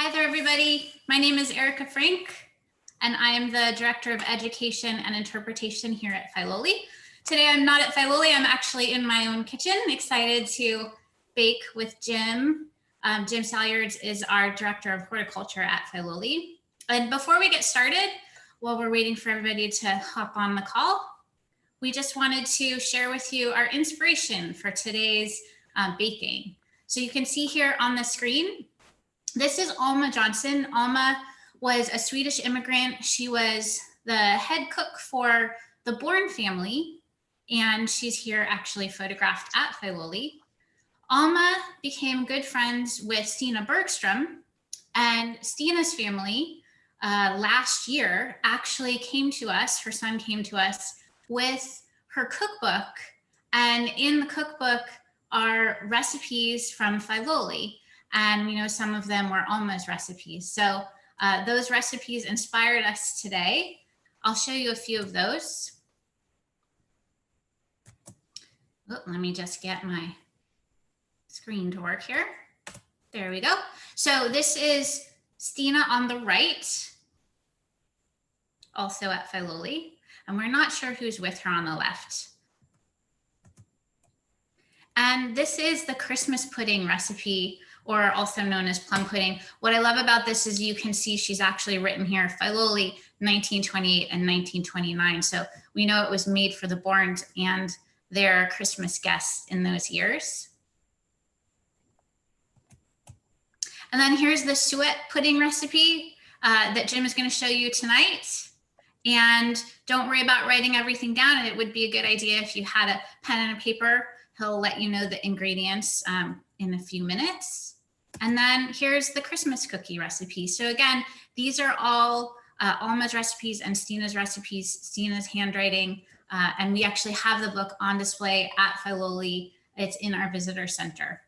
Hi there, everybody. My name is Erika Frank, and I am the Director of Education and Interpretation here at Filoli. Today, I'm not at Filoli. I'm actually in my own kitchen, excited to bake with Jim. Jim Salyards is our Director of Horticulture at Filoli. And before we get started, while we're waiting for everybody to hop on the call, we just wanted to share with you our inspiration for today's baking. So you can see here on the screen, this is Alma Johnson. Alma was a Swedish immigrant. She was the head cook for the Bourn family, and she's here actually photographed at Filoli. Alma became good friends with Stina Bergstrom, and Stina's family last year actually came to us, her son came to us with her cookbook, and in the cookbook are recipes from Filoli. And we know some of them were Alma's recipes. So those recipes inspired us today. I'll show you a few of those. Oh, let me just get my screen to work here. There we go. So this is Stina on the right, also at Filoli. And we're not sure who's with her on the left. And this is the Christmas pudding recipe, or also known as plum pudding. What I love about this is you can see she's actually written here, Filoli, 1928 and 1929. So we know it was made for the Bourns and their Christmas guests in those years. And then here's the suet pudding recipe that Jim is going to show you tonight. And don't worry about writing everything down. It would be a good idea if you had a pen and a paper. He'll let you know the ingredients in a few minutes. And then here's the Christmas cookie recipe. So again, these are all Alma's recipes and Stina's recipes, Stina's handwriting. And we actually have the book on display at Filoli. It's in our visitor center.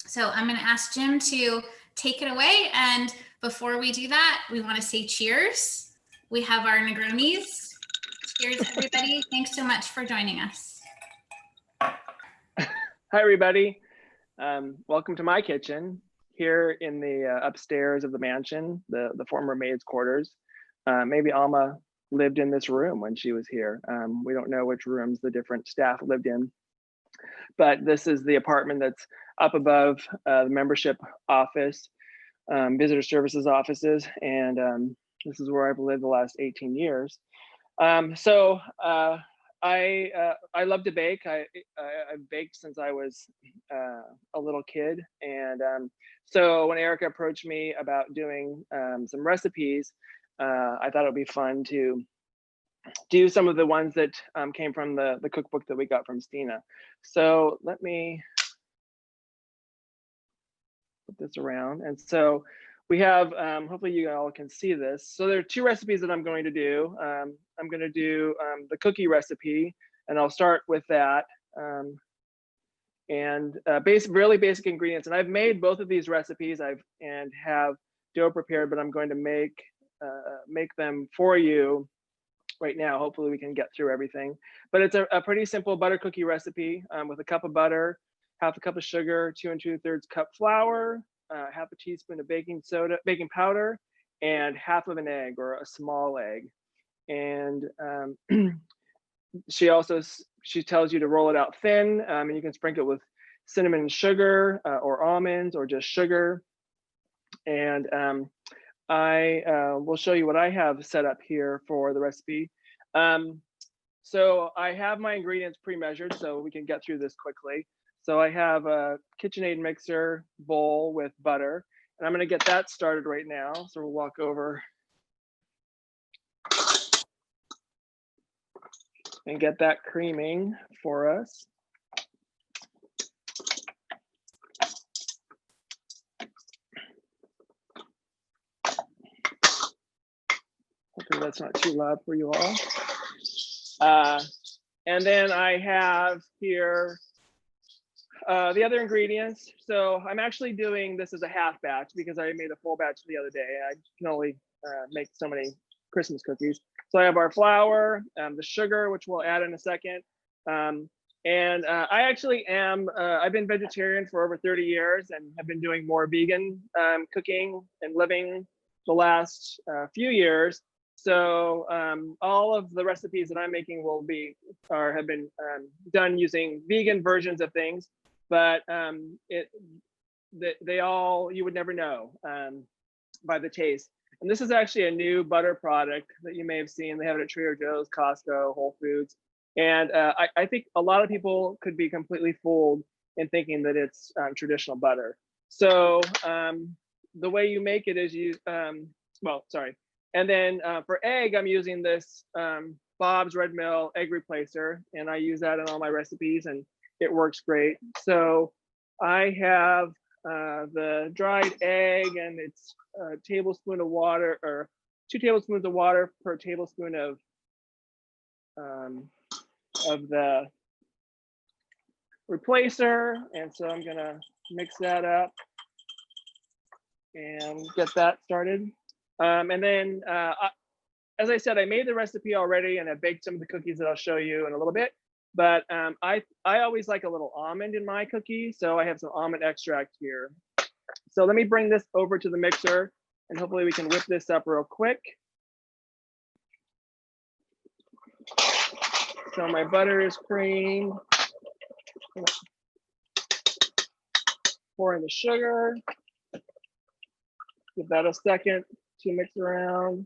So I'm going to ask Jim to take it away. And before we do that, we want to say cheers. We have our Negronis. Cheers, everybody. Thanks so much for joining us. Hi, everybody. Welcome to my kitchen here in the upstairs of the mansion, the former maid's quarters. Maybe Alma lived in this room when she was here. We don't know which rooms the different staff lived in, but this is the apartment that's up above the membership office, visitor services offices, and this is where I've lived the last 18 years. I love to bake. I've baked since I was a little kid. And so when Erika approached me about doing some recipes, I thought it would be fun to do some of the ones that came from the cookbook that we got from Stina. So let me put this around. And so we have, hopefully you all can see this. So there are two recipes that I'm going to do. I'm going to do the cookie recipe, and I'll start with that. Really basic ingredients. And I've made both of these recipes and have dough prepared, but I'm going to make them for you right now. Hopefully we can get through everything. But it's a pretty simple butter cookie recipe with a cup of butter, half a cup of sugar, 2 2/3 cup flour, half a teaspoon of baking powder, and half of an egg or a small egg. And she tells you to roll it out thin, and you can sprinkle it with cinnamon and sugar or almonds or just sugar. And I will show you what I have set up here for the recipe. So I have my ingredients pre-measured so we can get through this quickly. So I have a KitchenAid mixer bowl with butter, and I'm going to get that started right now. So we'll walk over and get that creaming for us. Hopefully that's not too loud for you all. And then I have here the other ingredients. So I'm actually doing this as a half batch because I made a full batch the other day. I can only make so many Christmas cookies. So I have our flour, the sugar, which we'll add in a second, And I actually am, I've been vegetarian for over 30 years and have been doing more vegan cooking and living the last few years. So all of the recipes that I'm making will be, or have been done using vegan versions of things, but they all, you would never know by the taste. And this is actually a new butter product that you may have seen. They have it at Trader Joe's, Costco, Whole Foods. And I think a lot of people could be completely fooled in thinking that it's traditional butter. So the way you make it is you, well, sorry. And then for egg, I'm using this Bob's Red Mill egg replacer, and I use that in all my recipes, and it works great. So I have the dried egg, and it's a tablespoon of water, or 2 tablespoons of water per tablespoon of the replacer. And so I'm gonna mix that up and get that started. And then, as I said, I made the recipe already and I baked some of the cookies that I'll show you in a little bit. But I always like a little almond in my cookie, so I have some almond extract here. So let me bring this over to the mixer, and hopefully we can whip this up real quick. So my butter is creamed. Pour in the sugar. Give that a second to mix around.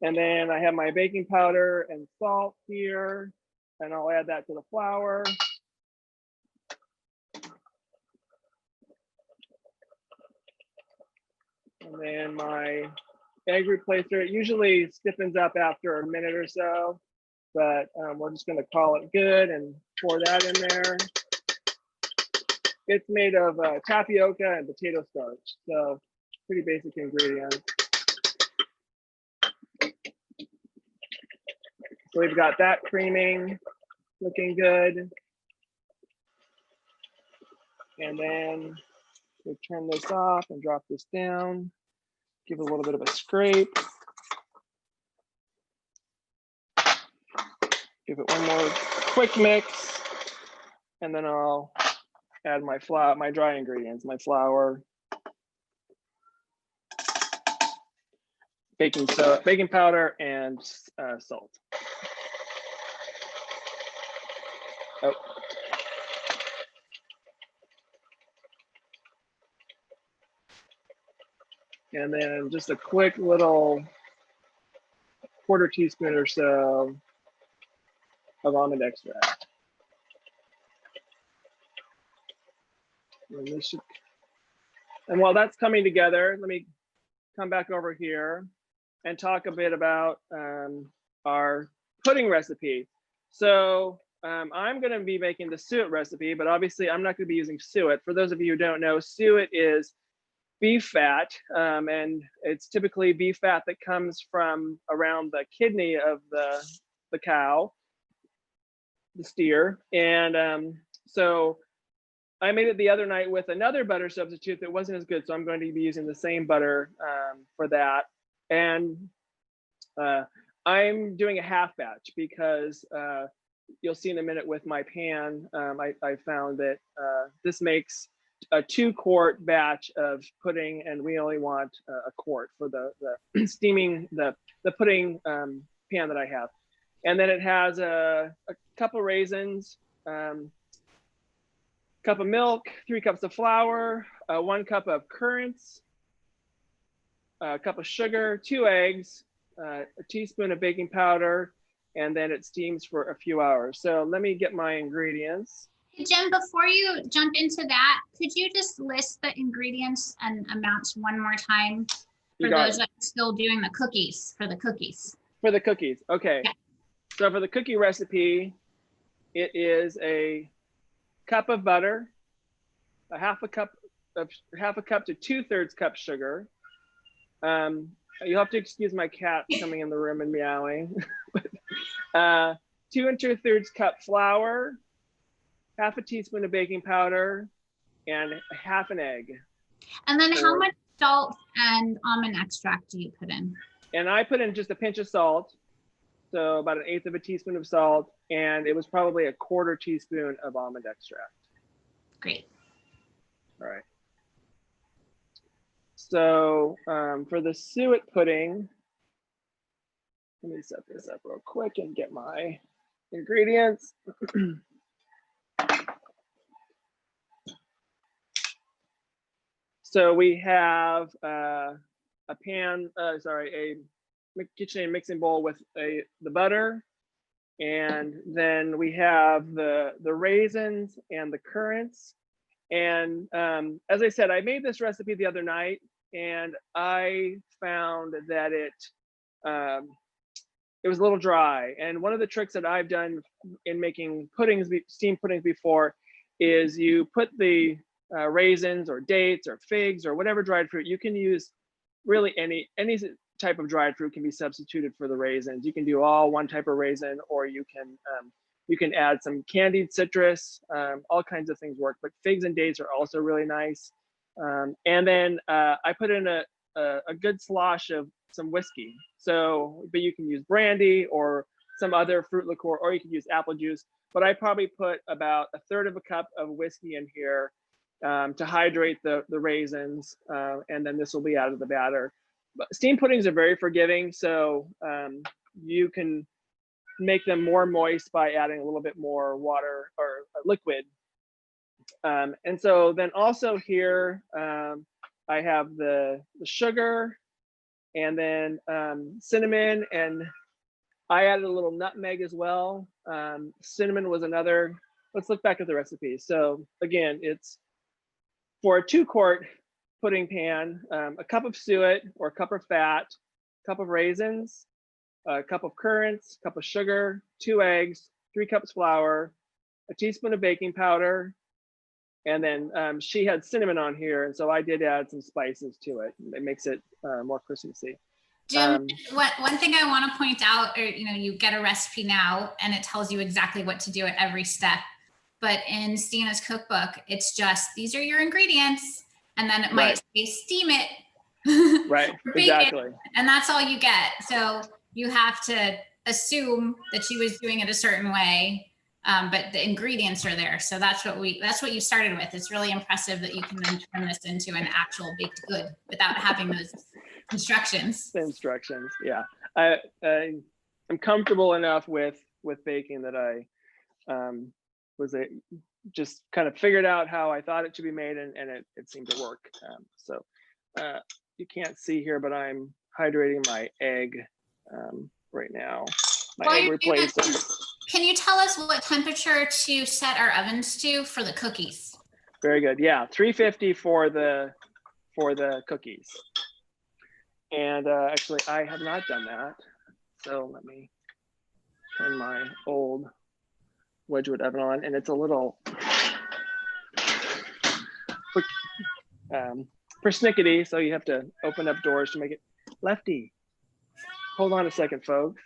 And then I have my baking powder and salt here, and I'll add that to the flour. And then my egg replacer, it usually stiffens up after a minute or so, but we're just gonna call it good and pour that in there. It's made of tapioca and potato starch, so pretty basic ingredients. So we've got that creaming, looking good. And then we turn this off and drop this down. Give it a little bit of a scrape. Give it one more quick mix. And then I'll add my flour, my dry ingredients, my flour, baking powder, and salt. Oh. And then just a quick little 1/4 teaspoon or so of almond extract. And while that's coming together, let me come back over here and talk a bit about our pudding recipe. So I'm going to be making the suet recipe, but obviously I'm not going to be using suet. For those of you who don't know, suet is beef fat, and it's typically beef fat that comes from around the kidney of the cow, the steer. And so I made it the other night with another butter substitute that wasn't as good, so I'm going to be using the same butter for that. And I'm doing a half batch because you'll see in a minute with my pan, I found that this makes a 2-quart batch of pudding, and we only want a quart for the steaming the pudding pan that I have. And then it has a cup of raisins, cup of milk, 3 cups of flour, 1 cup of currants, a cup of sugar, 2 eggs, a teaspoon of baking powder, and then it steams for a few hours. So let me get my ingredients. Hey, Jim, before you jump into that, could you just list the ingredients and amounts one more time for those that are still doing the cookies, for the cookies? For the cookies, okay. Yeah. So for the cookie recipe, it is a cup of butter, a half a cup to 2/3 cup sugar. You'll have to excuse my cat coming in the room and meowing. 2 2/3 cup flour, half a teaspoon of baking powder, and half an egg. And then how much salt and almond extract do you put in? And I put in just a pinch of salt, so about 1/8 of a teaspoon of salt, and it was probably a 1/4 teaspoon of almond extract. Great. All right. So for the suet pudding, let me set this up real quick and get my ingredients. So we have a KitchenAid mixing bowl with the butter, and then we have the raisins and the currants. And as I said, I made this recipe the other night, and I found that it was a little dry. And one of the tricks that I've done in making puddings, steamed puddings before, is you put the raisins or dates or figs or whatever dried fruit. You can use really any type of dried fruit can be substituted for the raisins. You can do all one type of raisin, or you can add some candied citrus. All kinds of things work, but figs and dates are also really nice. And then I put in a good slosh of some whiskey. So, but you can use brandy or some other fruit liqueur, or you can use apple juice. But I probably put about 1/3 of a cup of whiskey in here to hydrate the raisins, and then this will be out of the batter. But steamed puddings are very forgiving, so you can make them more moist by adding a little bit more water or liquid. And so then also here, I have the sugar, and then cinnamon, and I added a little nutmeg as well. Cinnamon was another. Let's look back at the recipe. So again, it's for a 2-quart pudding pan, a cup of suet or a cup of fat, a cup of raisins, a cup of currants, a cup of sugar, 2 eggs, 3 cups flour, a teaspoon of baking powder, and then she had cinnamon on here, and so I did add some spices to it. It makes it more crispy. Jim, one thing I want to point out, or you get a recipe now and it tells you exactly what to do at every step. But in Stina's cookbook, it's just, these are your ingredients, and then it might say steam it. Right, exactly. It, and that's all you get. So you have to assume that she was doing it a certain way, but the ingredients are there. So that's what you started with. It's really impressive that you can then turn this into an actual baked good without having those instructions. The instructions, yeah. I'm comfortable enough with baking that I just kind of figured out how I thought it should be made, and it seemed to work. So you can't see here, but I'm hydrating my egg right now. My egg replacement. Can you tell us what temperature to set our ovens to for the cookies? Very good. Yeah, 350 for the cookies. And actually, I have not done that. So let me turn my old Wedgwood oven on, and it's a little persnickety, so you have to open up doors to make it. Lefty, hold on a second, folks.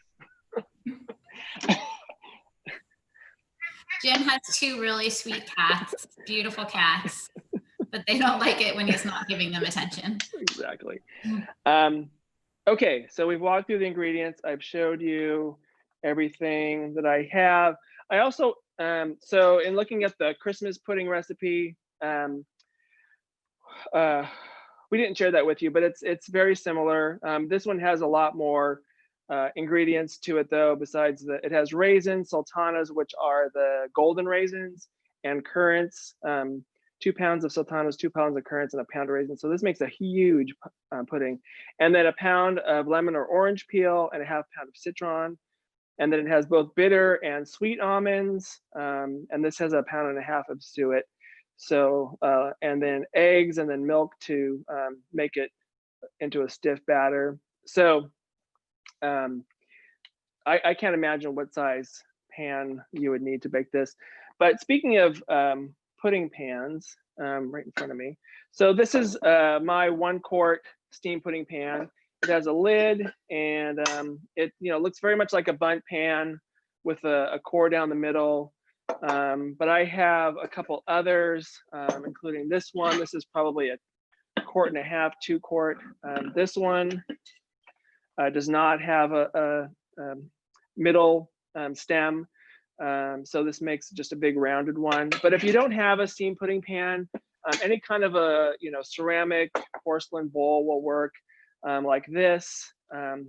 Jim has 2 really sweet cats, beautiful cats, but they don't like it when he's not giving them attention. Exactly. Okay, so we've walked through the ingredients. I've showed you everything that I have. I also, so in looking at the Christmas pudding recipe, we didn't share that with you, but it's very similar. This one has a lot more ingredients to it though. Besides it has raisins, sultanas, which are the golden raisins, and currants. 2 pounds of sultanas, 2 pounds of currants, and a pound of raisins. So this makes a huge pudding. And then a pound of lemon or orange peel and a 1/2 pound of citron. And then it has both bitter and sweet almonds. And this has a 1.5 pounds of suet. So, and then eggs and then milk to make it into a stiff batter. So I can't imagine what size pan you would need to bake this. But speaking of pudding pans, right in front of me. So this is my 1-quart steam pudding pan. It has a lid, and it looks very much like a bundt pan with a core down the middle. But I have a couple others, including this one. This is probably a 1.5 quart, 2 quart. This one does not have a middle stem. So this makes just a big rounded one. But if you don't have a steam pudding pan, any kind of a ceramic porcelain bowl will work, like this.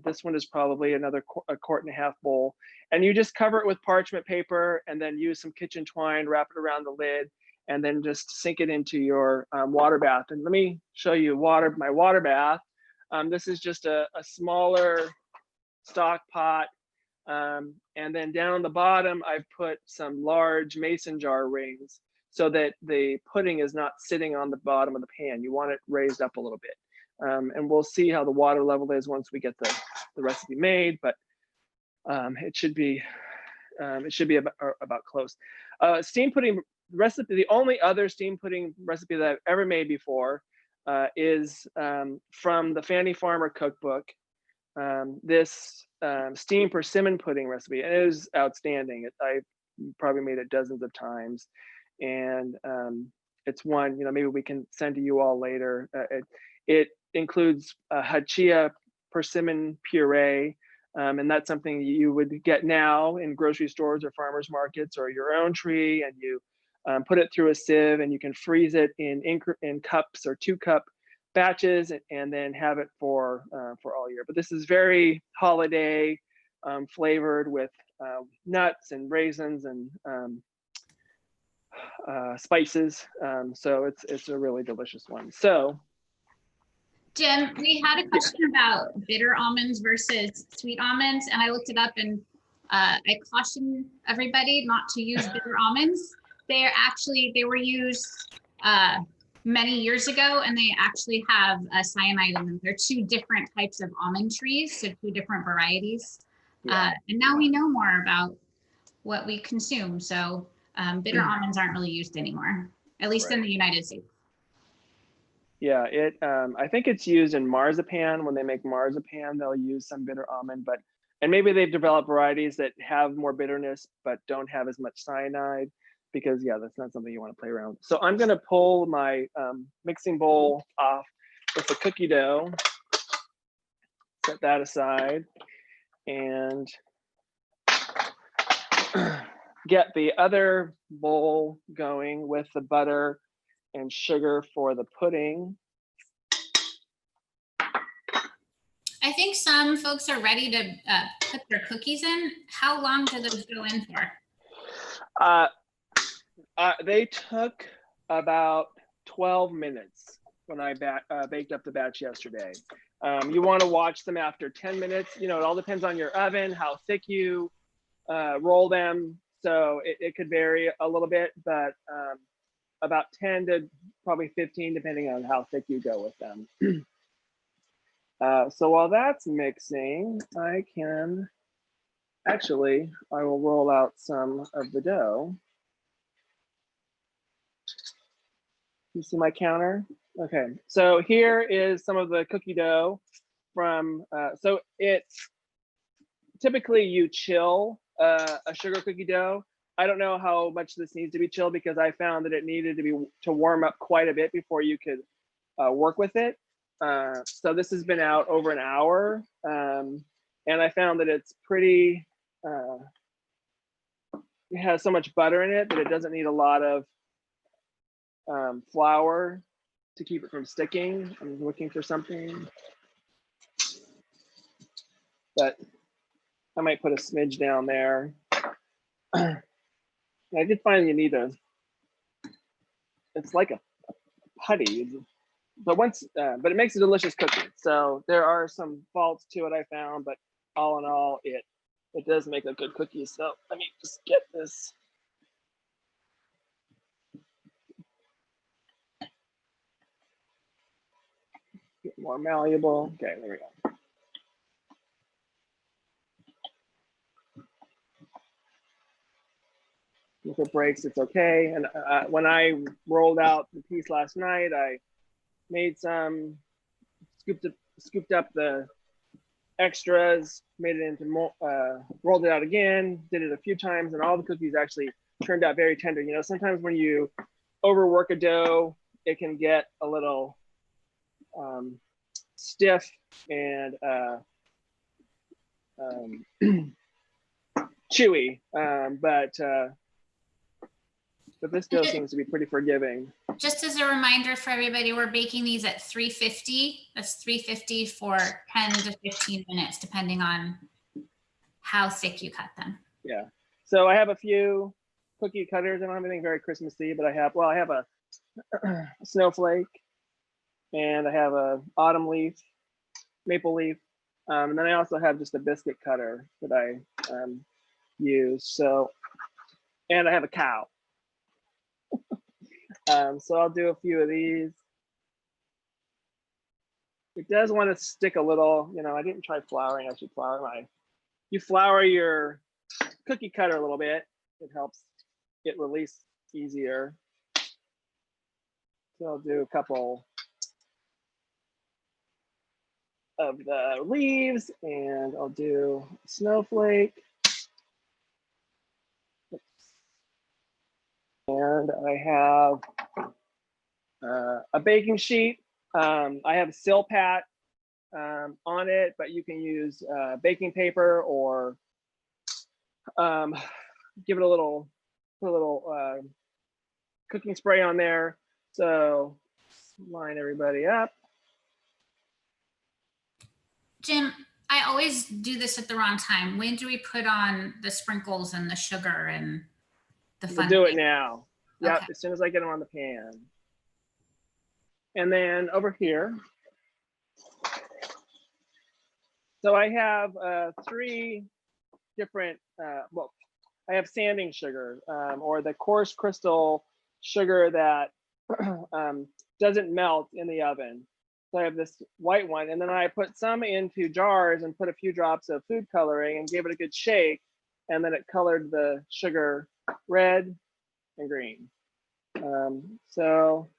This one is probably another a quart and a half bowl, and you just cover it with parchment paper and then use some kitchen twine, wrap it around the lid, and then just sink it into your water bath. And let me show you my water bath. This is just a smaller stock pot. And then down the bottom, I've put some large mason jar rings so that the pudding is not sitting on the bottom of the pan. You want it raised up a little bit. And we'll see how the water level is once we get the recipe made, but it should be about close. Steam pudding recipe, the only other steam pudding recipe that I've ever made before is from the Fanny Farmer cookbook. This steamed persimmon pudding recipe, and it is outstanding. I probably made it dozens of times, and it's one maybe we can send to you all later. It includes hachia persimmon puree, and that's something you would get now in grocery stores or farmers markets or your own tree, and you put it through a sieve, and you can freeze it in cups or 2-cup batches, and then have it for all year. But this is very holiday flavored with nuts and raisins and spices. So it's a really delicious one. So Jim, we had a question about bitter almonds versus sweet almonds, and I looked it up, and I caution everybody not to use bitter almonds. They were used many years ago, and they actually have cyanide in them. They're 2 different types of almond trees, so 2 different varieties. And now we know more about what we consume. So bitter almonds aren't really used anymore, at least in the United States. Yeah, I think it's used in marzipan. When they make marzipan, they'll use some bitter almond, and maybe they've developed varieties that have more bitterness but don't have as much cyanide, because that's not something you want to play around with. So I'm going to pull my mixing bowl off with the cookie dough, set that aside, and get the other bowl going with the butter and sugar for the pudding. I think some folks are ready to put their cookies in. How long do those go in for? They took about 12 minutes when I baked up the batch yesterday. You want to watch them after 10 minutes. It all depends on your oven, how thick you roll them. So it could vary a little bit, but about 10 to probably 15, depending on how thick you go with them. So while that's mixing, I will roll out some of the dough. You see my counter? Okay, so here is some of the cookie dough from, so it's typically you chill a sugar cookie dough. I don't know how much this needs to be chilled, because I found that it needed to warm up quite a bit before you could work with it. So this has been out over an hour, and I found that it's pretty, it has so much butter in it that it doesn't need a lot of flour to keep it from sticking. I'm looking for something, but I might put a smidge down there. I did find you need it's like a putty, but but it makes a delicious cookie. So there are some faults to it I found, but all in all, it does make a good cookie. So let me just get this. Get more malleable. Okay, there we go. If it breaks, it's okay. And when I rolled out the piece last night, I made some, scooped up the extras, made it into more, rolled it out again, did it a few times, and all the cookies actually turned out very tender. Sometimes when you overwork a dough, it can get a little stiff and chewy, but this dough seems to be pretty forgiving. Just as a reminder for everybody, we're baking these at 350. That's 350 for 10 to 15 minutes, depending on how thick you cut them. Yeah. So I have a few cookie cutters. I don't have anything very Christmassy, but I have a snowflake, and I have a autumn leaf, maple leaf, and then I also have just a biscuit cutter that I use. So, and I have a cow. So I'll do a few of these. It does want to stick a little, you know, I didn't try flouring. I should flour you flour your cookie cutter a little bit. It helps it release easier. So I'll do a couple of the leaves, and I'll do a snowflake. And I have a baking sheet. I have Silpat on it, but you can use baking paper or give it a little, put a little cooking spray on there. So line everybody up. Jim, I always do this at the wrong time. When do we put on the sprinkles and the sugar and the fun? We'll do it now. Yep, Okay. as soon as I get them on the pan. And then over here, so I have 3 different, well, I have sanding sugar, or the coarse crystal sugar that doesn't melt in the oven. So I have this white one, and then I put some into jars and put a few drops of food coloring and gave it a good shake, and then it colored the sugar red and green. So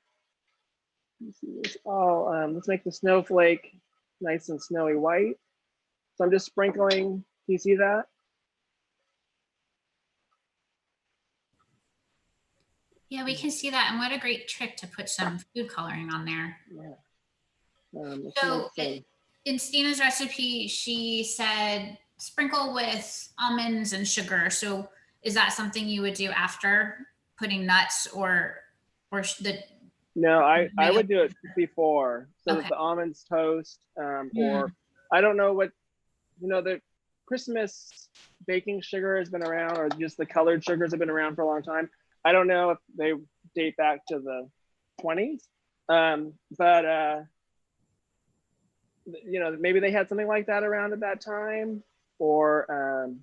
let's see this. Let's make the snowflake nice and snowy white. So I'm just sprinkling. Can you see that? Yeah, we can see that. And what a great trick to put some food coloring on there. Yeah. So in Stina's recipe, she said sprinkle with almonds and sugar. So is that something you would do after putting nuts or the? No, I would do it before, so Okay. that the almonds toast, or I don't know what, you know, the Christmas baking sugar has been around, or just the colored sugars have been around for a long time. I don't know if they date back to the 20s, but you know, maybe they had something like that around at that time, or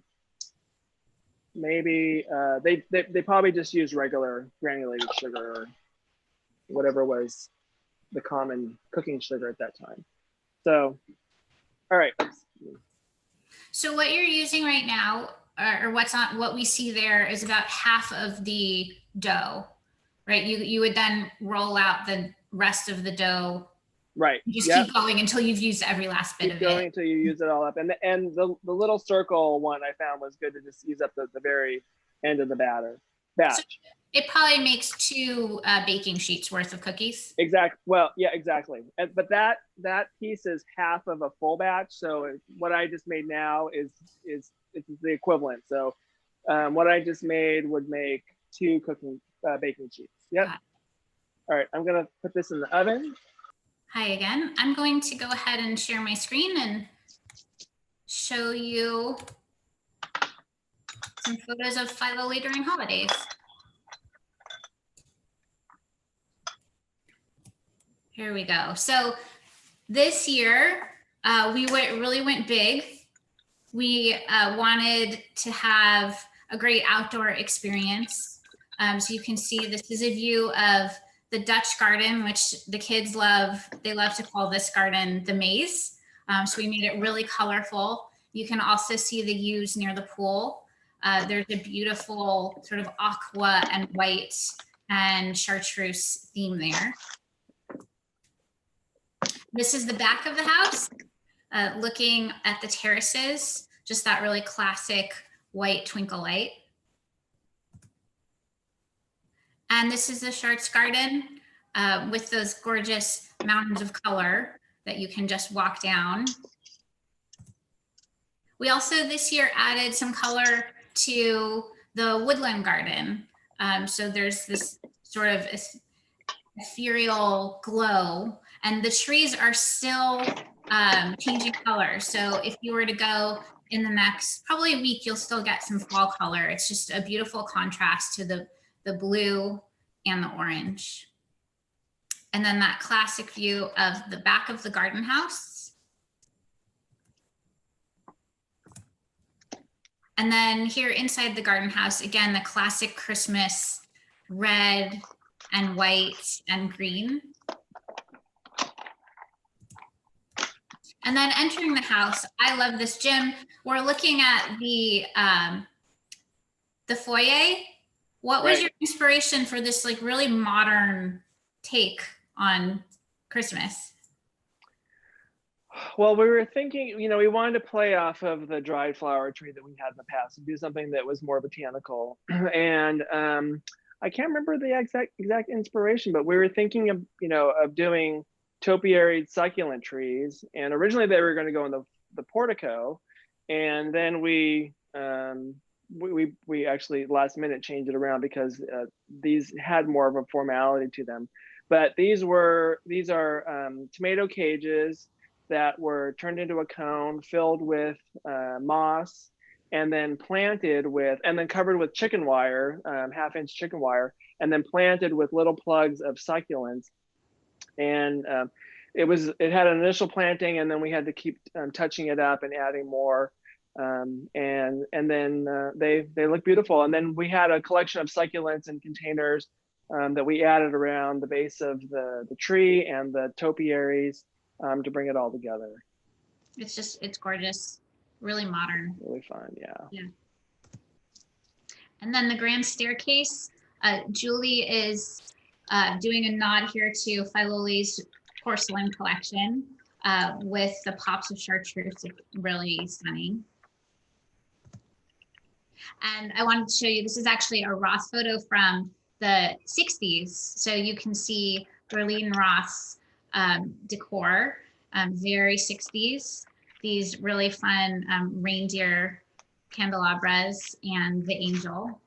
maybe they probably just use regular granulated sugar or whatever was the common cooking sugar at that time. So, all right. So what you're using right now, or what we see there, is about half of the dough, right? You would then roll out the rest of the dough. Right. You just keep going until you've used every last bit of it. Keep going until you use it all up. And the little circle one I found was good to just use up the very end of the batch. So it probably makes 2 baking sheets worth of cookies. Exactly. Well, yeah, exactly. But that piece is half of a full batch. So what I just made now is it's the equivalent. So what I just made would make 2 baking sheets. Yep. All right. I'm gonna put this in the oven. Hi again. I'm going to go ahead and share my screen and show you some photos of Filoli during holidays. Here we go. So this year, we really went big. We wanted to have a great outdoor experience. So you can see this is a view of the Dutch garden, which the kids love. They love to call this garden the maze. So we made it really colorful. You can also see the yews near the pool. There's a beautiful sort of aqua and white and chartreuse theme there. This is the back of the house, looking at the terraces, just that really classic white twinkle light. And this is the Chartres garden with those gorgeous mountains of color that you can just walk down. We also this year added some color to the woodland garden. So there's this sort of ethereal glow, and the trees are still changing color. So if you were to go in the next probably week, you'll still get some fall color. It's just a beautiful contrast to the blue and the orange. And then that classic view of the back of the garden house. And then here inside the garden house, again, the classic Christmas red and white and green. And then entering the house, I love this, Jim. We're looking at the foyer. What was your inspiration for this like really modern take on Christmas? Well, we were thinking, we wanted to play off of the dried flower tree that we had in the past and do something that was more botanical. And I can't remember the exact inspiration, but we were thinking of, of doing topiaried succulent trees. And originally they were going to go in the portico. And then we actually last minute changed it around because these had more of a formality to them. But these are tomato cages that were turned into a cone filled with moss and then covered with chicken wire, 1/2-inch chicken wire, and then planted with little plugs of succulents. And it had an initial planting, and then we had to keep touching it up and adding more. And then they look beautiful. And then we had a collection of succulents in containers that we added around the base of the tree and the topiaries to bring it all together. It's gorgeous, really modern. Really fun, yeah. Yeah. And then the grand staircase, Julie is doing a nod here to Filoli's porcelain collection with the pops of chartreuse, really stunning. And I wanted to show you, this is actually a Roth photo from the 60s. So you can see Berlin Roth's decor, very 60s. These really fun reindeer candelabras and the angel.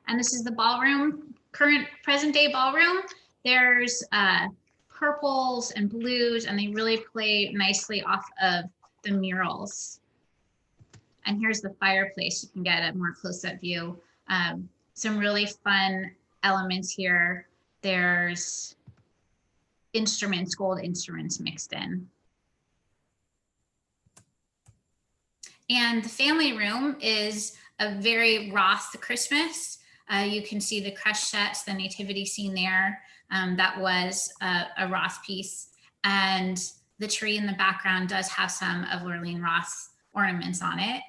And this is the ballroom, present day ballroom. There's purples and blues, and they really play nicely off of the murals. And here's the fireplace. You can get a more close-up view. Some really fun elements here. There's gold instruments mixed in. And the family room is a very Roth Christmas. You can see the crescettes, the nativity scene there. That was a Roth piece. And the tree in the background does have some of Lurleen Roth's ornaments on it.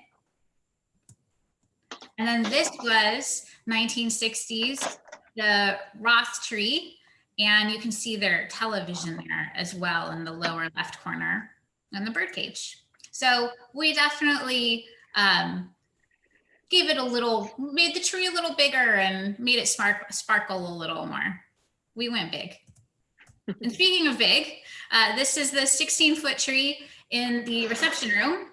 And then this was 1960s, the Roth tree. And you can see their television there as well in the lower left corner, and the birdcage. So we definitely gave it made the tree a little bigger and made it sparkle a little more. We went big. And speaking of big, this is the 16-foot tree in the reception room.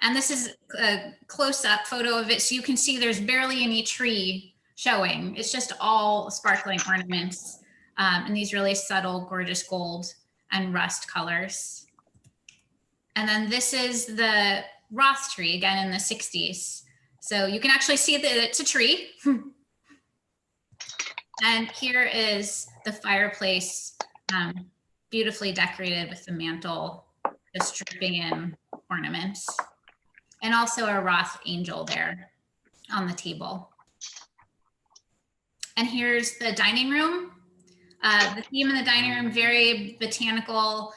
And this is a close-up photo of it. So you can see there's barely any tree showing. It's just all sparkling ornaments and these really subtle, gorgeous gold and rust colors. And then this is the Roth tree, again in the 60s. So you can actually see that it's a tree. And here is the fireplace, beautifully decorated with the mantle, just dripping in ornaments. And also a Roth angel there on the table. And here's the dining room. The theme in the dining room, very botanical.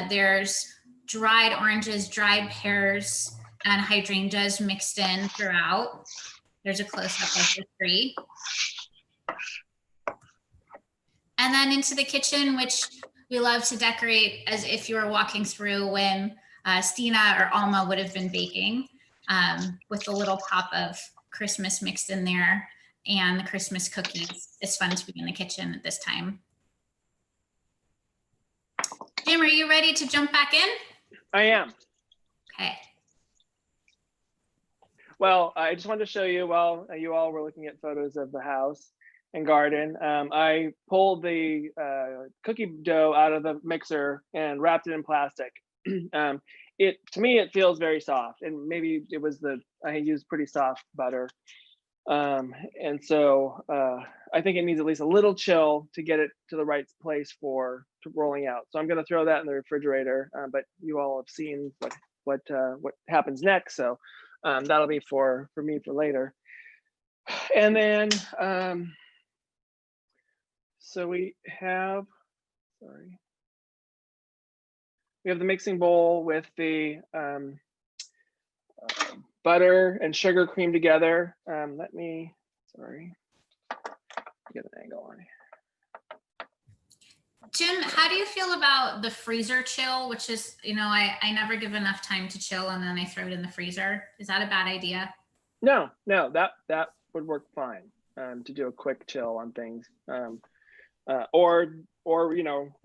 There's dried oranges, dried pears, and hydrangeas mixed in throughout. There's a close-up of the tree. And then into the kitchen, which we love to decorate as if you were walking through when Stina or Alma would have been baking, with a little pop of Christmas mixed in there and the Christmas cookies. It's fun to be in the kitchen at this time. Jim, are you ready to jump back in? I am. Okay, Well, I just wanted to show you while you all were looking at photos of the house and garden. I pulled the cookie dough out of the mixer and wrapped it in plastic. To me, it feels very soft, and maybe it was I used pretty soft butter. And so I think it needs at least a little chill to get it to the right place for rolling out. So I'm going to throw that in the refrigerator. But you all have seen what happens next, so that'll be for me for later. And then so we have the mixing bowl with the butter and sugar cream together. Let me get an angle on it. Jim, how do you feel about the freezer chill, which is, I never give enough time to chill and then I throw it in the freezer. Is that a bad idea? No, that would work fine to do a quick chill on things. Or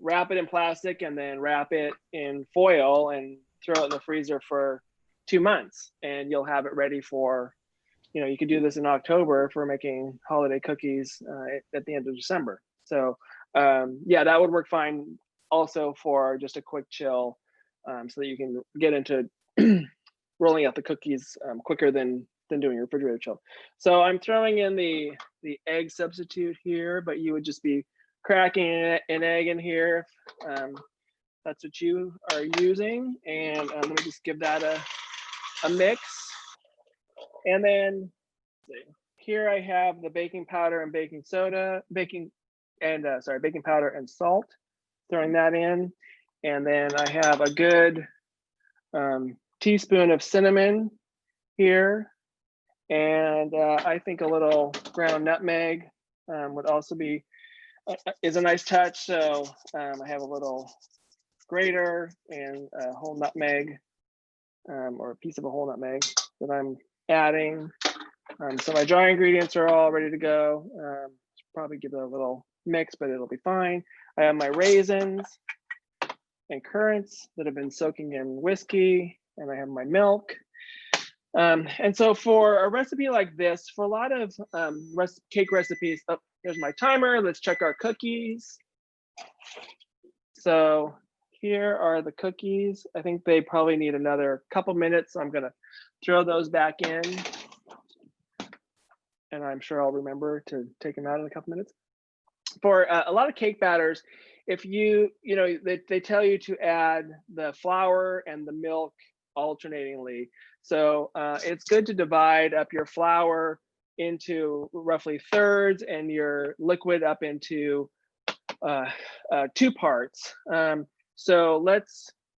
wrap it in plastic and then wrap it in foil and throw it in the freezer for 2 months, and you'll have it ready for, you could do this in October for making holiday cookies at the end of December. So yeah, that would work fine also for just a quick chill, so that you can get into rolling out the cookies quicker than doing your refrigerator chill. So I'm throwing in the egg substitute here, but you would just be cracking an egg in here if that's what you are using. And I'm going to just give that a mix. And then here I have the baking powder and baking powder and salt, throwing that in. And then I have a good teaspoon of cinnamon here. And I think a little ground nutmeg would also is a nice touch. So I have a little grater and a whole nutmeg, or a piece of a whole nutmeg that I'm adding. So my dry ingredients are all ready to go. Probably give it a little mix, but it'll be fine. I have my raisins and currants that have been soaking in whiskey, and I have my milk. And so for a recipe like this, for a lot of cake recipes, here's my timer. Let's check our cookies. So here are the cookies. I think they probably need another couple minutes. So I'm gonna throw those back in. And I'm sure I'll remember to take them out in a couple minutes. For a lot of cake batters, if they tell you to add the flour and the milk alternatingly. So it's good to divide up your flour into roughly thirds and your liquid up into 2 parts. So let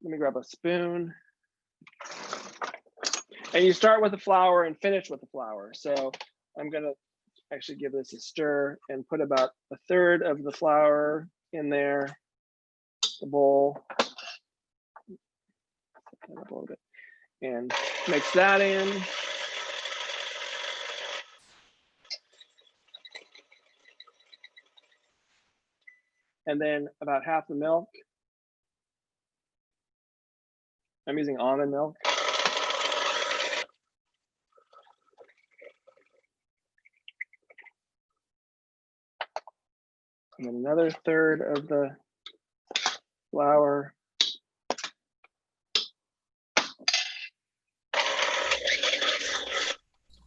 me grab a spoon. And you start with the flour and finish with the flour. So I'm gonna actually give this a stir and put about a third of the flour in there, the bowl. Up a little bit, and mix that in. And then about half the milk. I'm using almond milk. And then another third of the flour.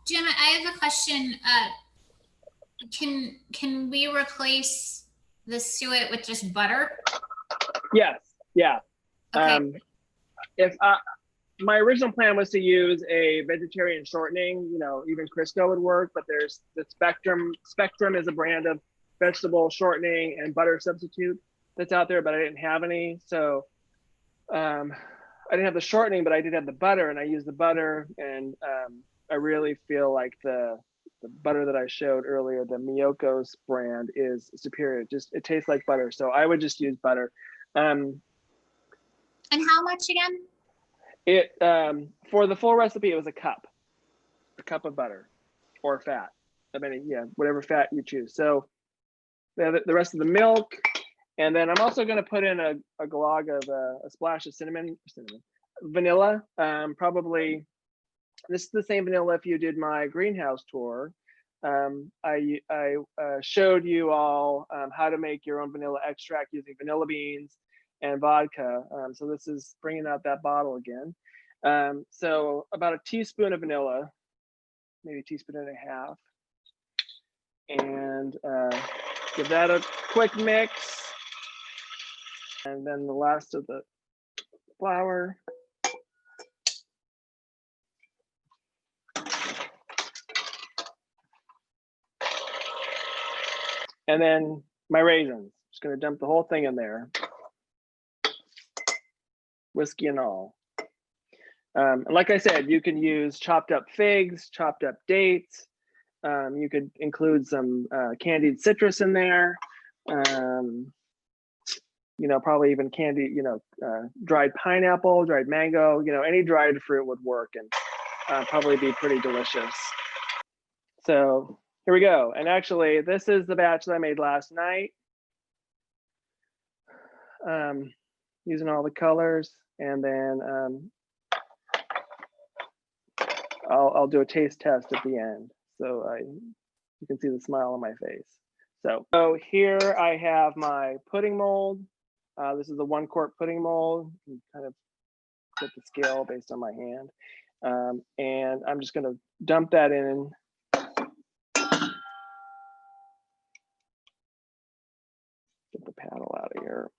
Jim, I have a question. Can we replace the suet with just butter? Yes, yeah. Okay. If my original plan was to use a vegetarian shortening, even Crisco would work, but there's the Spectrum. Spectrum is a brand of vegetable shortening and butter substitute that's out there, but I didn't have any. So I didn't have the shortening, but I did have the butter, and I used the butter, and I really feel like the butter that I showed earlier, the Miyoko's brand, is superior. It tastes like butter. So I would just use butter. And how much again? It for the full recipe, it was a cup of butter or fat. I mean, yeah, whatever fat you choose. So the rest of the milk, and then I'm also going to put in a glog of a splash of cinnamon, vanilla, probably This is the same vanilla if you did my greenhouse tour. I showed you all how to make your own vanilla extract using vanilla beans and vodka. So this is bringing out that bottle again. So about a teaspoon of vanilla, maybe a teaspoon and a half. And give that a quick mix. And then the last of the flour. And then my raisins. Just gonna dump the whole thing in there. Whiskey and all. And like I said, you can use chopped up figs, chopped up dates. You could include some candied citrus in there. You know, probably even candy, you know, dried pineapple, dried mango, you know, any dried fruit would work and probably be pretty delicious. So here we go. And actually, this is the batch that I made last night. Using all the colors, and then I'll do a taste test at the end. So you can see the smile on my face. So here I have my pudding mold. This is the 1 quart pudding mold. You can kind of get the scale based on my hand. And I'm just gonna dump that in. Get the paddle out of here.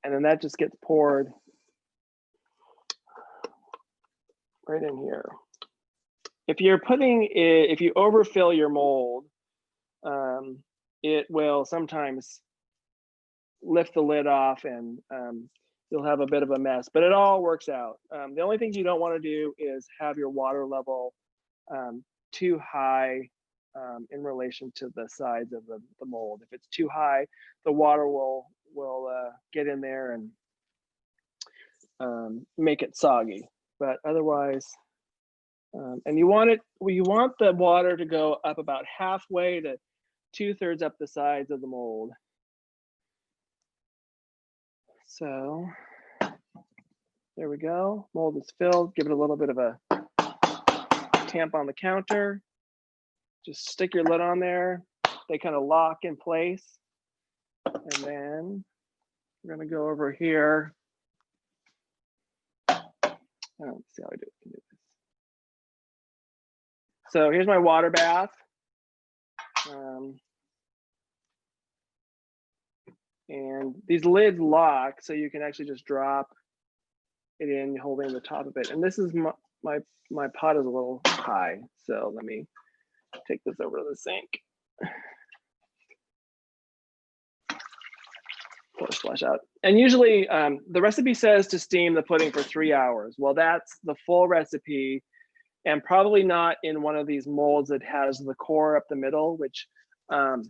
And then that just gets poured right in here. If you're if you overfill your mold, it will sometimes lift the lid off and you'll have a bit of a mess, but it all works out. The only thing you don't want to do is have your water level too high in relation to the sides of the mold. If it's too high, the water will get in there and make it soggy. But otherwise, and you want the water to go up about halfway to 2/3 up the sides of the mold. So there we go. Mold is filled. Give it a little bit of a tamp on the counter. Just stick your lid on there. They kind of lock in place. And then we're going to go over here. Let's see how I do this. So here's my water bath. And these lids lock, so you can actually just drop it in, holding the top of it. And this is my pot is a little high, so let me take this over to the sink. Pour a splash out. And usually the recipe says to steam the pudding for 3 hours. Well, that's the full recipe, and probably not in one of these molds that has the core up the middle, which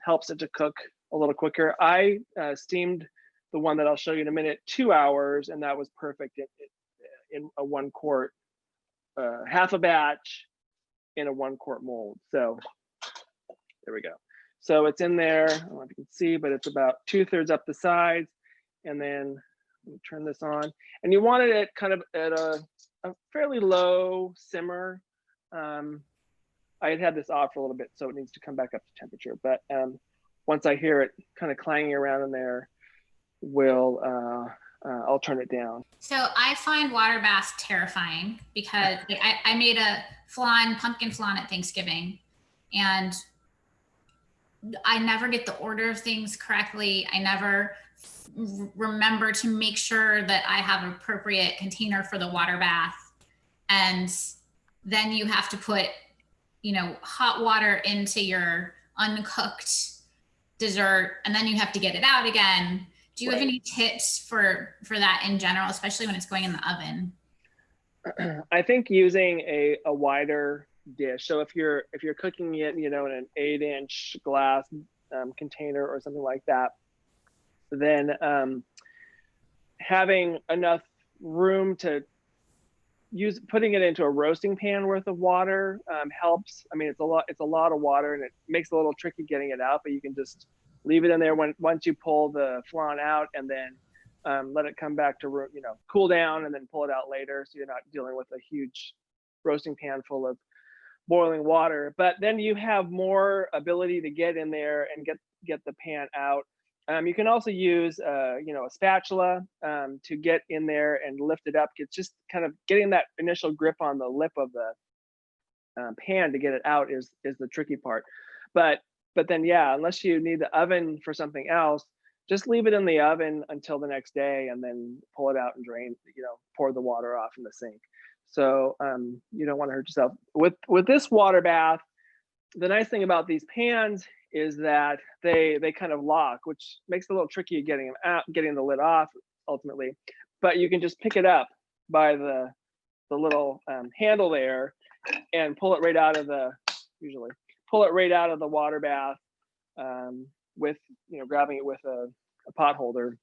helps it to cook a little quicker. I steamed the one that I'll show you in a minute 2 hours, and that was perfect in a 1 quart, half a batch in a 1 quart mold. So there we go. So it's in there. I don't know if you can see, but it's about 2/3 up the sides. And then let me turn this on. And you wanted it kind of at a fairly low simmer. I had this off for a little bit, so it needs to come back up to temperature. But once I hear it kind of clanging around in there, I'll turn it down. So I find water baths terrifying because I made a pumpkin flan at Thanksgiving, and I never get the order of things correctly. I never remember to make sure that I have an appropriate container for the water bath. And then you have to put, hot water into your uncooked dessert, and then you have to get it out again. Do you have any tips for that in general, especially when it's going in the oven? I think using a wider dish. So if you're cooking it, in an 8-inch glass container or something like that, then having enough room to putting it into a roasting pan worth of water helps. I mean, it's a lot of water, and it makes it a little tricky getting it out, but you can just leave it in there once you pull the flan out, and then let it come back to cool down, and then pull it out later, so you're not dealing with a huge roasting pan full of boiling water. But then you have more ability to get in there and get the pan out. You can also use a spatula to get in there and lift it up. It's just kind of getting that initial grip on the lip of the pan to get it out is the tricky part. But then, yeah, unless you need the oven for something else, just leave it in the oven until the next day, and then pull it out and drain, pour the water off in the sink. So you don't want to hurt yourself. With this water bath, the nice thing about these pans is that they kind of lock, which makes it a little tricky getting them out, getting the lid off ultimately. But you can just pick it up by the little handle there and pull it right out of the water bath with grabbing it with a pot holder,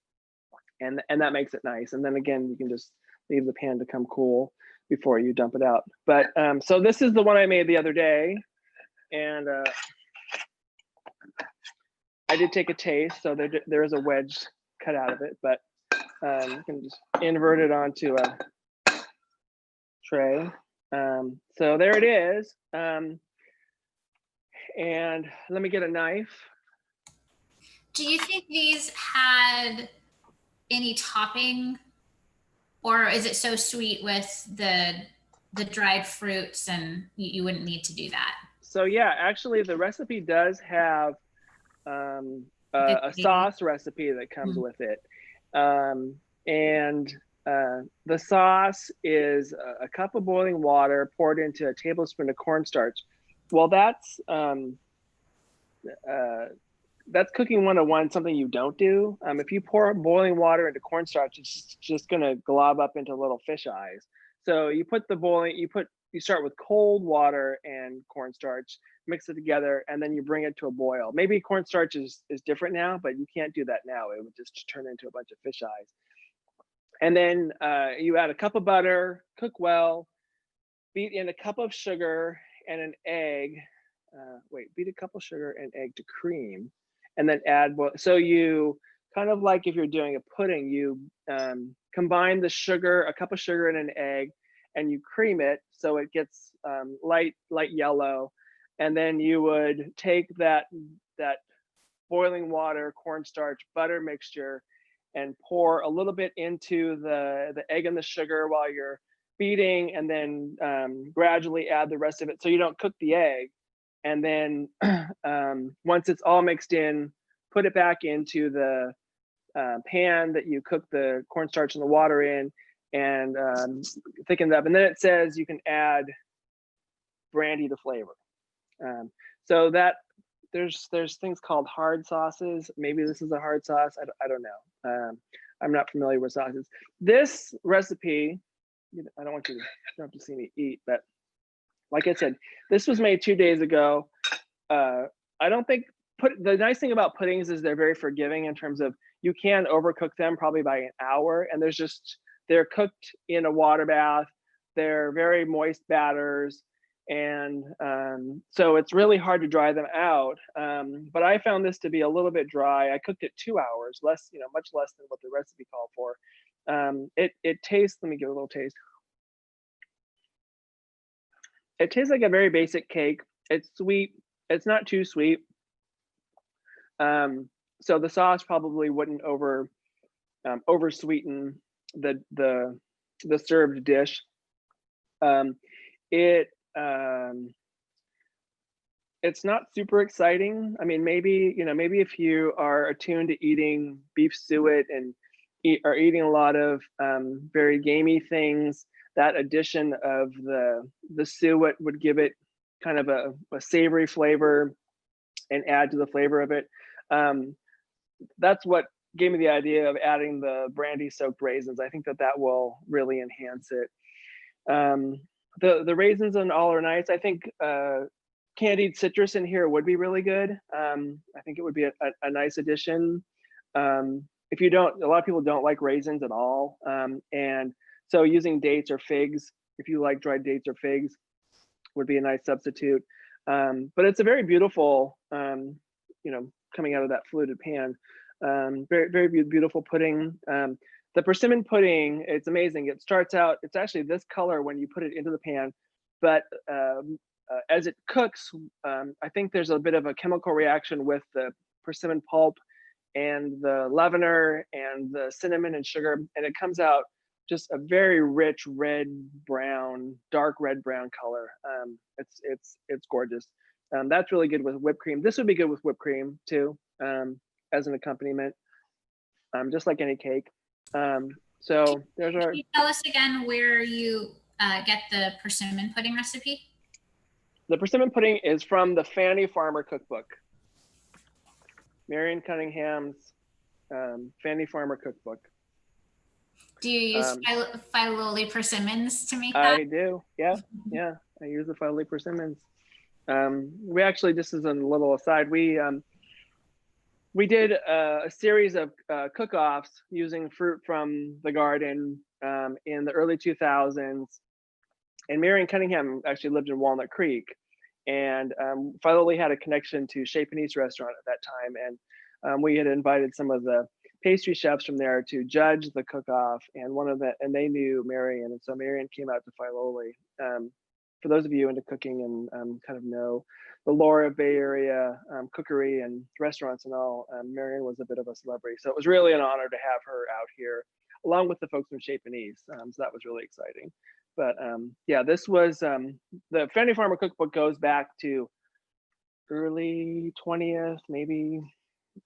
and that makes it nice. And then again, you can just leave the pan to come cool before you dump it out. But so this is the one I made the other day, and I did take a taste, so there is a wedge cut out of it, but you can just invert it onto a tray. So there it is. And let me get a knife. Do you think these had any topping, or is it so sweet with the dried fruits and you wouldn't need to do that? So yeah, actually the recipe does have a sauce recipe that comes with it. And the sauce is a cup of boiling water poured into a tablespoon of cornstarch. Well, that's cooking 101, something you don't do. If you pour boiling water into cornstarch, it's just gonna glob up into little fish eyes. So you start with cold water and cornstarch, mix it together, and then you bring it to a boil. Maybe cornstarch is different now, but you can't do that now. It would just turn into a bunch of fish eyes. And then you add a cup of butter, cook well, beat in a cup of sugar and an egg. Beat a cup of sugar and egg to cream, and then add, so you kind of like if you're doing a pudding, you combine the sugar, a cup of sugar and an egg, and you cream it so it gets light yellow. And then you would take that boiling water, cornstarch, butter mixture and pour a little bit into the egg and the sugar while you're beating, and then gradually add the rest of it so you don't cook the egg. And then once it's all mixed in, put it back into the pan that you cook the cornstarch and the water in, and thicken it up. And then it says you can add brandy to flavor. So that there's things called hard sauces. Maybe this is a hard sauce. I don't know. I'm not familiar with sauces. This recipe, I don't want you to, you don't have to see me eat, but like I said, this was made 2 days ago. I don't think the nice thing about puddings is they're very forgiving in terms of you can overcook them probably by an hour, and they're cooked in a water bath. They're very moist batters, and so it's really hard to dry them out. But I found this to be a little bit dry. I cooked it 2 hours, less, much less than what the recipe called for. It tastes. Let me give it a little taste. It tastes like a very basic cake. It's sweet. It's not too sweet. So the sauce probably wouldn't over sweeten the served dish. It's not super exciting. I mean, maybe if you are attuned to eating beef suet and are eating a lot of very gamey things, that addition of the suet would give it kind of a savory flavor and add to the flavor of it. That's what gave me the idea of adding the brandy soaked raisins. I think that will really enhance it. The raisins and all are nice. I think candied citrus in here would be really good. I think it would be a nice addition. If you don't, a lot of people don't like raisins at all. And so using dates or figs, if you like dried dates or figs, would be a nice substitute. But it's a very beautiful, coming out of that fluted pan. Very, very beautiful pudding. The persimmon pudding, it's amazing. It starts out, it's actually this color when you put it into the pan, but as it cooks, I think there's a bit of a chemical reaction with the persimmon pulp and the leavener and the cinnamon and sugar, and it comes out just a very rich red brown, dark red brown color. It's gorgeous. That's really good with whipped cream. This would be good with whipped cream too, as an accompaniment, just like any cake. So there's our. Can you tell us again where you get the persimmon pudding recipe? The persimmon pudding is from the Fanny Farmer Cookbook. Marion Cunningham's Fanny Farmer Cookbook. Do you use Filoli persimmons to make that? I do, yeah. I use the Filoli persimmons. We actually, just as a little aside, we did a series of cook-offs using fruit from the garden in the early 2000s. And Marion Cunningham actually lived in Walnut Creek. And Filoli had a connection to Chez Panisse restaurant at that time. And we had invited some of the pastry chefs from there to judge the cook-off. And they knew Marion. And so Marion came out to Filoli. For those of you into cooking and kind of know the lore of Bay Area cookery and restaurants and all, Marion was a bit of a celebrity. So it was really an honor to have her out here, along with the folks from Chez Panisse. So that was really exciting. But yeah, this was, the Fanny Farmer Cookbook goes back to early 20th, maybe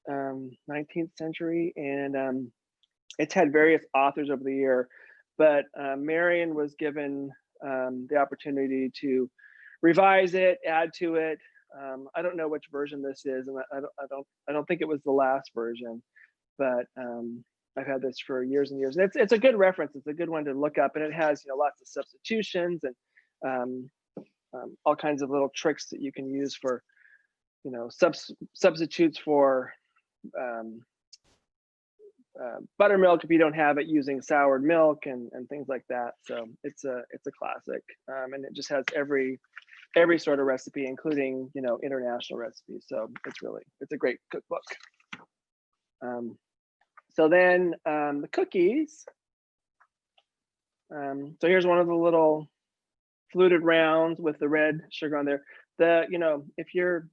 19th century. And it's had various authors over the year, but Marion was given the opportunity to revise it, add to it. I don't know which version this is, and I don't think it was the last version, but I've had this for years and years. And it's a good reference. It's a good one to look up, and it has lots of substitutions and all kinds of little tricks that you can use for substitutes for buttermilk if you don't have it, using soured milk and things like that. So it's a classic, and it just has every sort of recipe, including international recipes. So it's a great cookbook. So then the cookies. So here's one of the little fluted rounds with the red sugar on there. If you're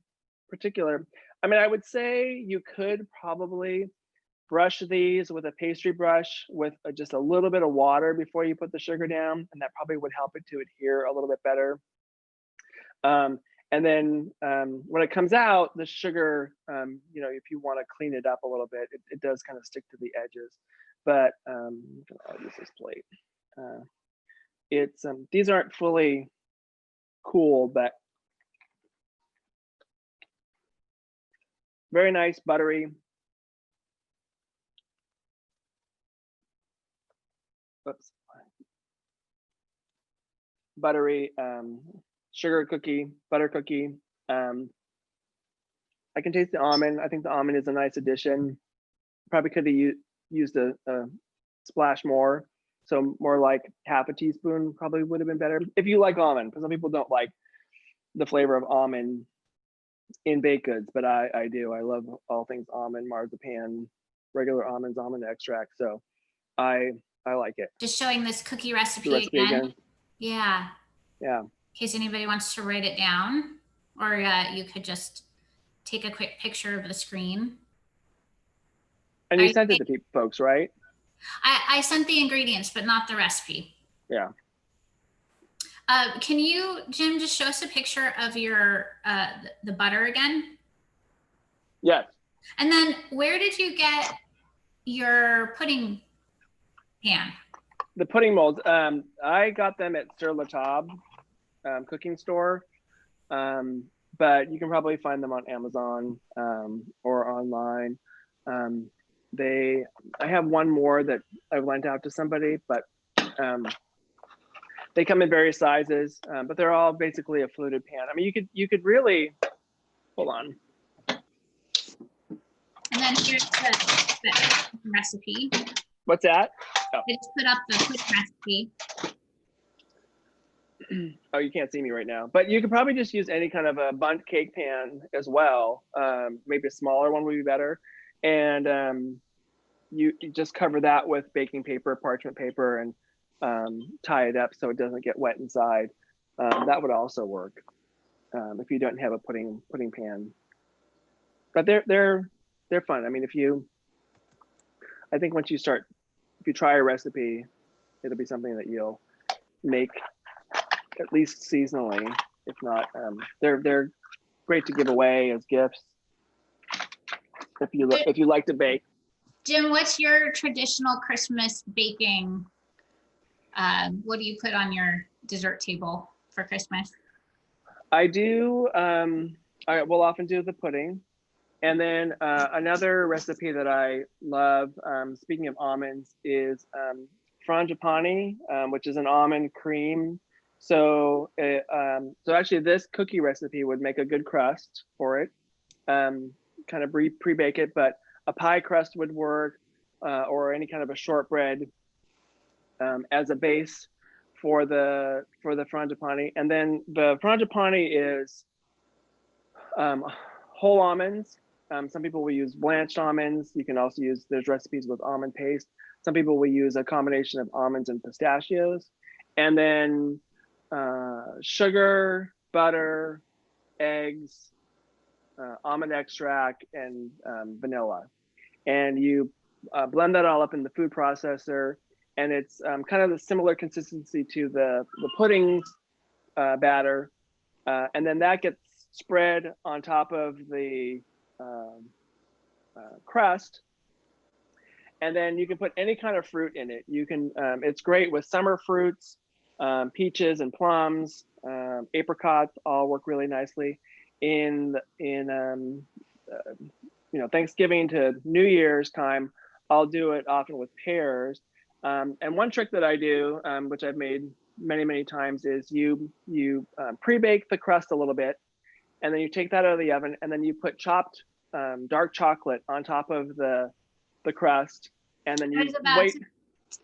particular, I mean, I would say you could probably brush these with a pastry brush with just a little bit of water before you put the sugar down, and that probably would help it to adhere a little bit better. And then when it comes out, the sugar, if you want to clean it up a little bit, it does kind of stick to the edges. But I'll use this plate. These aren't fully cooled, but very nice, buttery. Oops. Buttery sugar cookie, butter cookie. I can taste the almond. I think the almond is a nice addition. Probably could have used a splash more. So more like half a teaspoon probably would have been better. If you like almond, because some people don't like the flavor of almond in baked goods, but I do. I love all things almond, marzipan, regular almonds, almond extract. So I like it. Just showing this cookie recipe again. Yeah. Yeah. In case anybody wants to write it down, or you could just take a quick picture of the screen. And you sent it to folks, right? I sent the ingredients, but not the recipe. Yeah. Can you, Jim, just show us a picture of your the butter again? Yes. And then where did you get your pudding pan? The pudding molds, I got them at Sur La Table cooking store, but you can probably find them on Amazon or online. I have one more that I've lent out to somebody, but they come in various sizes, but they're all basically a fluted pan. I mean, you could really, hold on. And then here's the recipe. What's that? Oh. I just put up the quick recipe. oh, you can't see me right now, but you could probably just use any kind of a bundt cake pan as well. Maybe a smaller one would be better. And you just cover that with baking paper, parchment paper, and tie it up so it doesn't get wet inside. That would also work if you don't have a pudding pan. But they're fun. I mean, I think once you start, if you try a recipe, it'll be something that you'll make at least seasonally. If not, they're great to give away as gifts if you like to bake. Jim, what's your traditional Christmas baking? What do you put on your dessert table for Christmas? I do. I will often do the pudding, and then another recipe that I love. Speaking of almonds, is frangipani, which is an almond cream. So actually, this cookie recipe would make a good crust for it. Kind of pre-bake it, but a pie crust would work, or any kind of a shortbread as a base for the frangipani. And then the frangipani is whole almonds. Some people will use blanched almonds. You can also use, there's recipes with almond paste. Some people will use a combination of almonds and pistachios. And then sugar, butter, eggs, almond extract, and vanilla. And you blend that all up in the food processor. And it's kind of a similar consistency to the pudding batter. And then that gets spread on top of the crust. And then you can put any kind of fruit in it. You can, it's great with summer fruits, peaches and plums, apricots all work really nicely. In Thanksgiving to New Year's time, I'll do it often with pears. And one trick that I do, which I've made many times, is you pre-bake the crust a little bit, and then you take that out of the oven, and then you put chopped dark chocolate on top of the crust, and then you wait.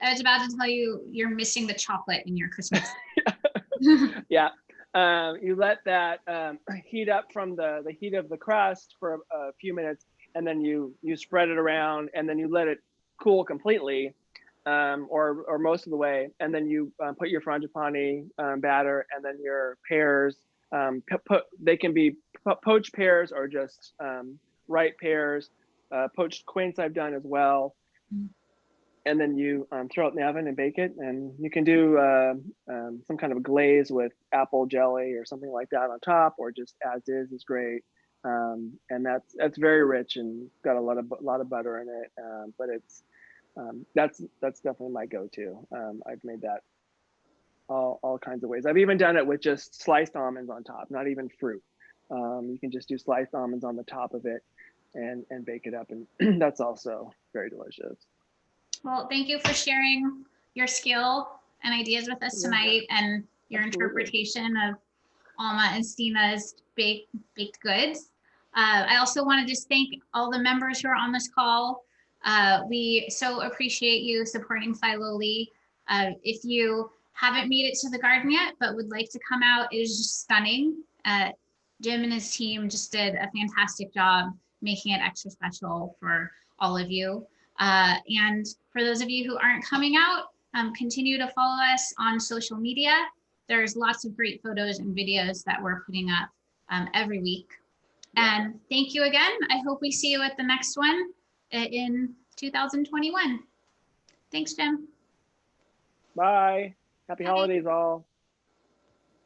I was about to tell you you're missing the chocolate in your Christmas. Yeah. You let that heat up from the heat of the crust for a few minutes, and then you spread it around, and then you let it cool completely, or most of the way, and then you put your frangipani batter, and then your pears. They can be poached pears or just ripe pears. Poached quince I've done as well. And then you throw it in the oven and bake it, and you can do some kind of glaze with apple jelly or something like that on top, or just as is great. And that's very rich and got a lot of butter in it. But it's that's definitely my go-to. I've made that all kinds of ways. I've even done it with just sliced almonds on top, not even fruit. You can just do sliced almonds on the top of it and bake it up, and that's also very delicious. Well, thank you for sharing your skill and ideas with us tonight, and your interpretation of Alma and Stina's baked goods. I also want to just thank all the members who are on this call. We so appreciate you supporting Filoli. If you haven't made it to the garden yet, but would like to come out, it is just stunning. Jim and his team just did a fantastic job making it extra special for all of you. And for those of you who aren't coming out, continue to follow us on social media. There's lots of great photos and videos that we're putting up every week. And thank you again. I hope we see you at the next one in 2021. Thanks, Jim. Bye. Happy holidays all.